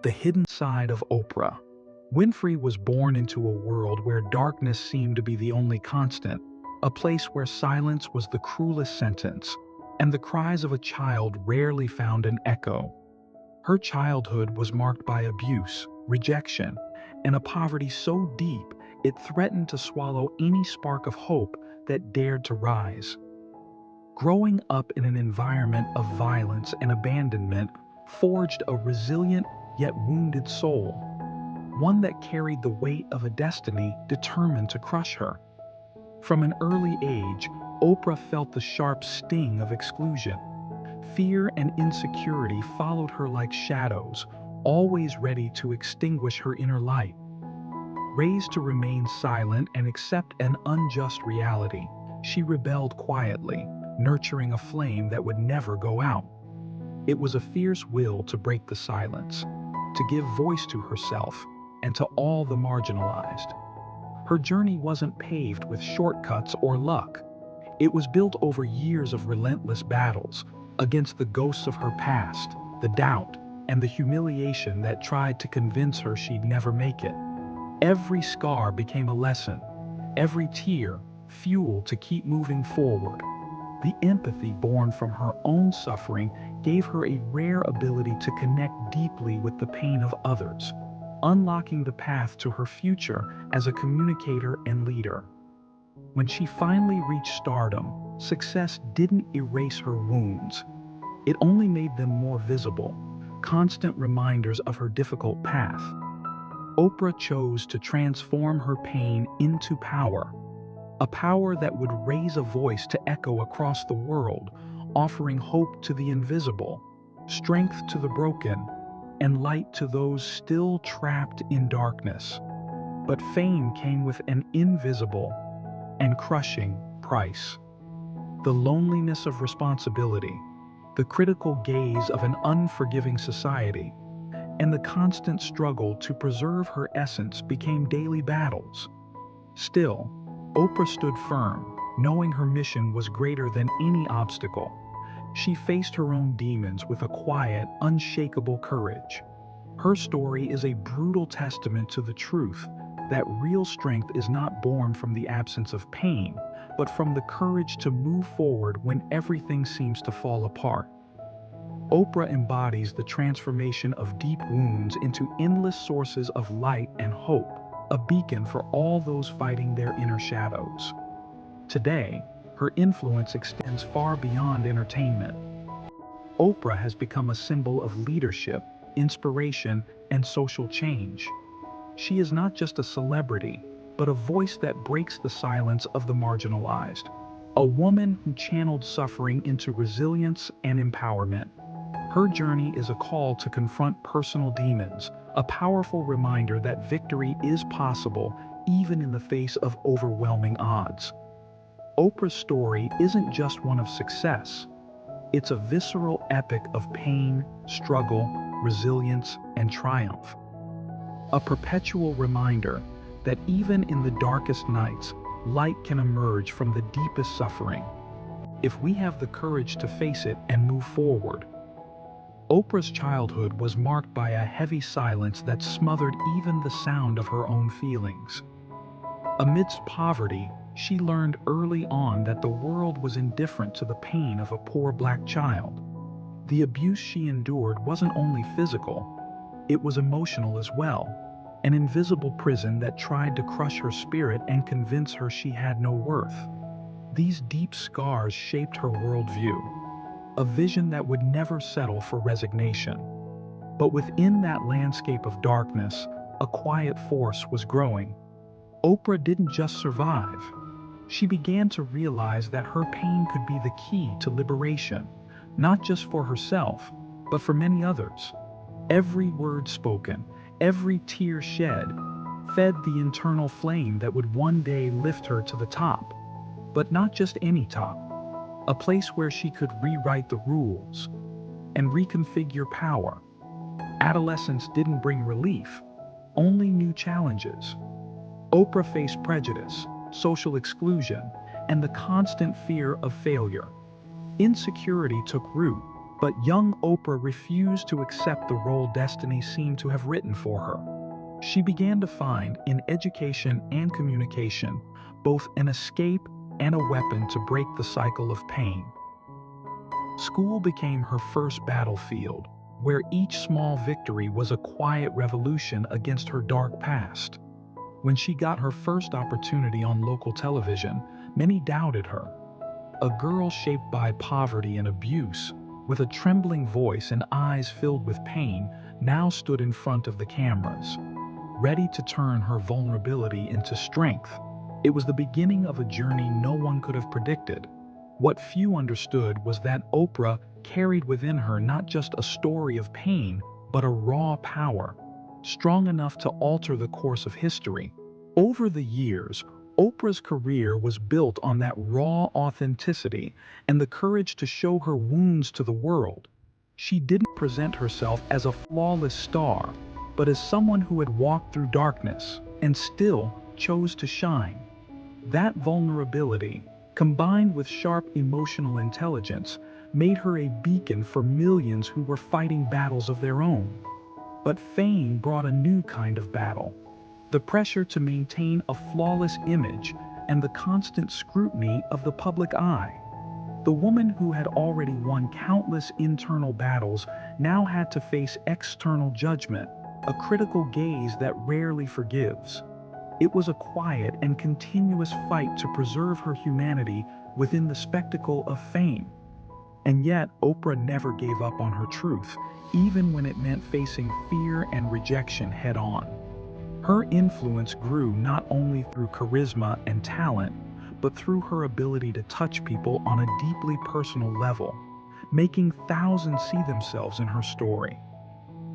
The hidden side of Oprah. Winfrey was born into a world where darkness seemed to be the only constant, a place where silence was the cruelest sentence, and the cries of a child rarely found an echo. Her childhood was marked by abuse, rejection, and a poverty so deep it threatened to swallow any spark of hope that dared to rise. Growing up in an environment of violence and abandonment forged a resilient yet wounded soul, one that carried the weight of a destiny determined to crush her. From an early age, Oprah felt the sharp sting of exclusion. Fear and insecurity followed her like shadows, always ready to extinguish her inner light. Raised to remain silent and accept an unjust reality, she rebelled quietly, nurturing a flame that would never go out. It was a fierce will to break the silence, to give voice to herself and to all the marginalized. Her journey wasn't paved with shortcuts or luck. It was built over years of relentless battles against the ghosts of her past, the doubt, and the humiliation that tried to convince her she'd never make it. Every scar became a lesson, every tear fuel to keep moving forward. The empathy born from her own suffering gave her a rare ability to connect deeply with the pain of others, unlocking the path to her future as a communicator and leader. When she finally reached stardom, success didn't erase her wounds. It only made them more visible, constant reminders of her difficult path. Oprah chose to transform her pain into power, a power that would raise a voice to echo across the world, offering hope to the invisible, strength to the broken, and light to those still trapped in darkness. But fame came with an invisible and crushing price. The loneliness of responsibility, the critical gaze of an unforgiving society, and the constant struggle to preserve her essence became daily battles. Still, Oprah stood firm, knowing her mission was greater than any obstacle. She faced her own demons with a quiet, unshakable courage. Her story is a brutal testament to the truth that real strength is not born from the absence of pain, but from the courage to move forward when everything seems to fall apart. Oprah embodies the transformation of deep wounds into endless sources of light and hope, a beacon for all those fighting their inner shadows. Today, her influence extends far beyond entertainment. Oprah has become a symbol of leadership, inspiration, and social change. She is not just a celebrity, but a voice that breaks the silence of the marginalized. A woman who channeled suffering into resilience and empowerment. Her journey is a call to confront personal demons, a powerful reminder that victory is possible even in the face of overwhelming odds. Oprah's story isn't just one of success. It's a visceral epic of pain, struggle, resilience, and triumph. A perpetual reminder that even in the darkest nights, light can emerge from the deepest suffering, if we have the courage to face it and move forward. Oprah's childhood was marked by a heavy silence that smothered even the sound of her own feelings. Amidst poverty, she learned early on that the world was indifferent to the pain of a poor black child. The abuse she endured wasn't only physical, it was emotional as well, an invisible prison that tried to crush her spirit and convince her she had no worth. These deep scars shaped her worldview, a vision that would never settle for resignation. But within that landscape of darkness, a quiet force was growing. Oprah didn't just survive. She began to realize that her pain could be the key to liberation, not just for herself, but for many others. Every word spoken, every tear shed, fed the internal flame that would one day lift her to the top. But not just any top, a place where she could rewrite the rules and reconfigure power. Adolescence didn't bring relief, only new challenges. Oprah faced prejudice, social exclusion, and the constant fear of failure. Insecurity took root, But young Oprah refused to accept the role destiny seemed to have written for her. She began to find, in education and communication, both an escape and a weapon to break the cycle of pain. School became her first battlefield, where each small victory was a quiet revolution against her dark past. When she got her first opportunity on local television, many doubted her. A girl shaped by poverty and abuse, with a trembling voice and eyes filled with pain, now stood in front of the cameras, ready to turn her vulnerability into strength. It was the beginning of a journey no one could have predicted. What few understood was that Oprah carried within her not just a story of pain, but a raw power, strong enough to alter the course of history. Over the years, Oprah's career was built on that raw authenticity and the courage to show her wounds to the world. She didn't present herself as a flawless star, but as someone who had walked through darkness and still chose to shine. That vulnerability, combined with sharp emotional intelligence, made her a beacon for millions who were fighting battles of their own. But fame brought a new kind of battle: the pressure to maintain a flawless image and the constant scrutiny of the public eye. The woman who had already won countless internal battles now had to face external judgment, a critical gaze that rarely forgives. It was a quiet and continuous fight to preserve her humanity within the spectacle of fame. And yet, Oprah never gave up on her truth, even when it meant facing fear and rejection head on. Her influence grew not only through charisma and talent, but through her ability to touch people on a deeply personal level, making thousands see themselves in her story.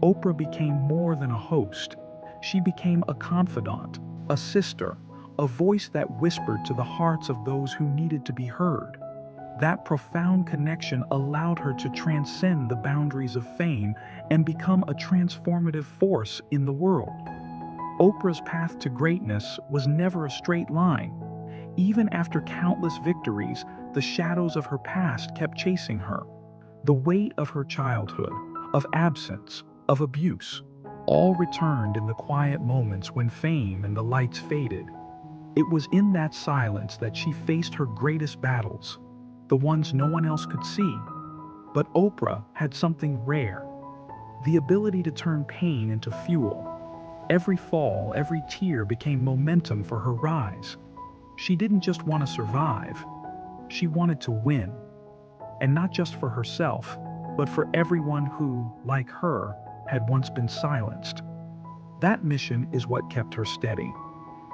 Oprah became more than a host. She became a confidant, a sister, a voice that whispered to the hearts of those who needed to be heard. That profound connection allowed her to transcend the boundaries of fame and become a transformative force in the world. Oprah's path to greatness was never a straight line. Even after countless victories, the shadows of her past kept chasing her. The weight of her childhood, of absence, of abuse, all returned in the quiet moments when fame and the lights faded. It was in that silence that she faced her greatest battles, the ones no one else could see. But Oprah had something rare: the ability to turn pain into fuel. Every fall, every tear became momentum for her rise. She didn't just want to survive, she wanted to win. And not just for herself, but for everyone who, like her, had once been silenced. That mission is what kept her steady,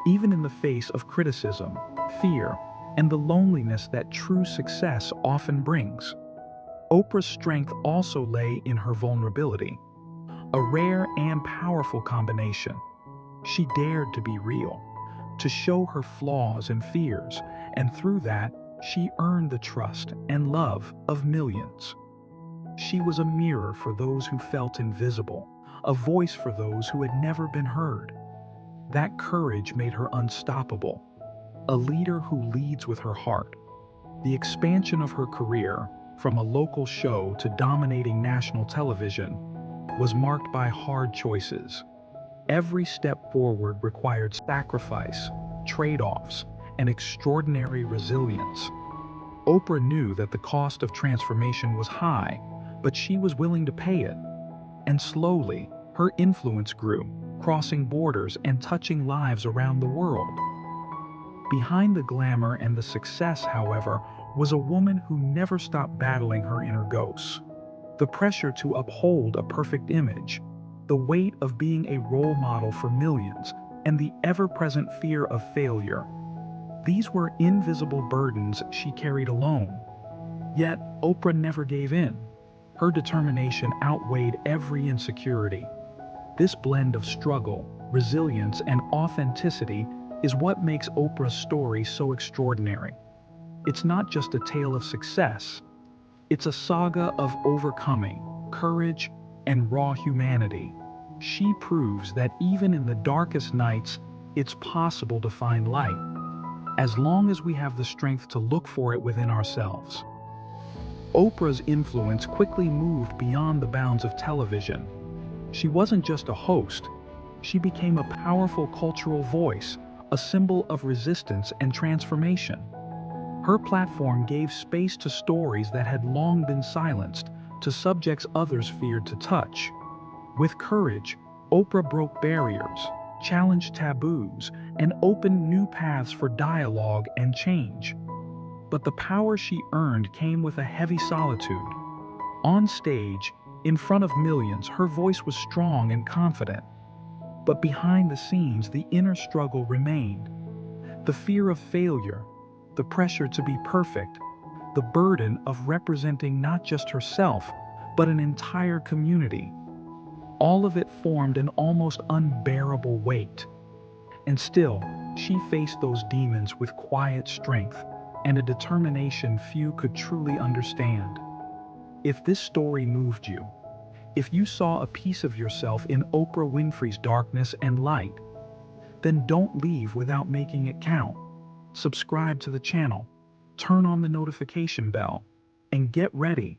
even in the face of criticism, fear, and the loneliness that true success often brings. Oprah's strength also lay in her vulnerability, a rare and powerful combination. She dared to be real, to show her flaws and fears, and through that, she earned the trust and love of millions. She was a mirror for those who felt invisible, a voice for those who had never been heard. That courage made her unstoppable, a leader who leads with her heart. The expansion of her career, from a local show to dominating national television, was marked by hard choices. Every step forward required sacrifice, trade-offs, and extraordinary resilience. Oprah knew that the cost of transformation was high, but she was willing to pay it. And slowly, her influence grew, crossing borders and touching lives around the world. Behind the glamour and the success, however, was a woman who never stopped battling her inner ghosts. The pressure to uphold a perfect image, the weight of being a role model for millions, and the ever-present fear of failure. These were invisible burdens she carried alone. Yet, Oprah never gave in. Her determination outweighed every insecurity. This blend of struggle, resilience, and authenticity is what makes Oprah's story so extraordinary. It's not just a tale of success, it's a saga of overcoming, courage, and raw humanity. She proves that even in the darkest nights, it's possible to find light, as long as we have the strength to look for it within ourselves. Oprah's influence quickly moved beyond the bounds of television. She wasn't just a host, she became a powerful cultural voice, a symbol of resistance and transformation. Her platform gave space to stories that had long been silenced, to subjects others feared to touch. With courage, Oprah broke barriers, challenged taboos, and opened new paths for dialogue and change. But the power she earned came with a heavy solitude. On stage, in front of millions, her voice was strong and confident. But behind the scenes, the inner struggle remained. The fear of failure, the pressure to be perfect, the burden of representing not just herself, but an entire community. All of it formed an almost unbearable weight. And still, she faced those demons with quiet strength and a determination few could truly understand. If this story moved you, if you saw a piece of yourself in Oprah Winfrey's darkness and light, then don't leave without making it count. Subscribe to the channel, turn on the notification bell, and get ready,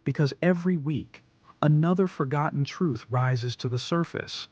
because every week, another forgotten truth rises to the surface.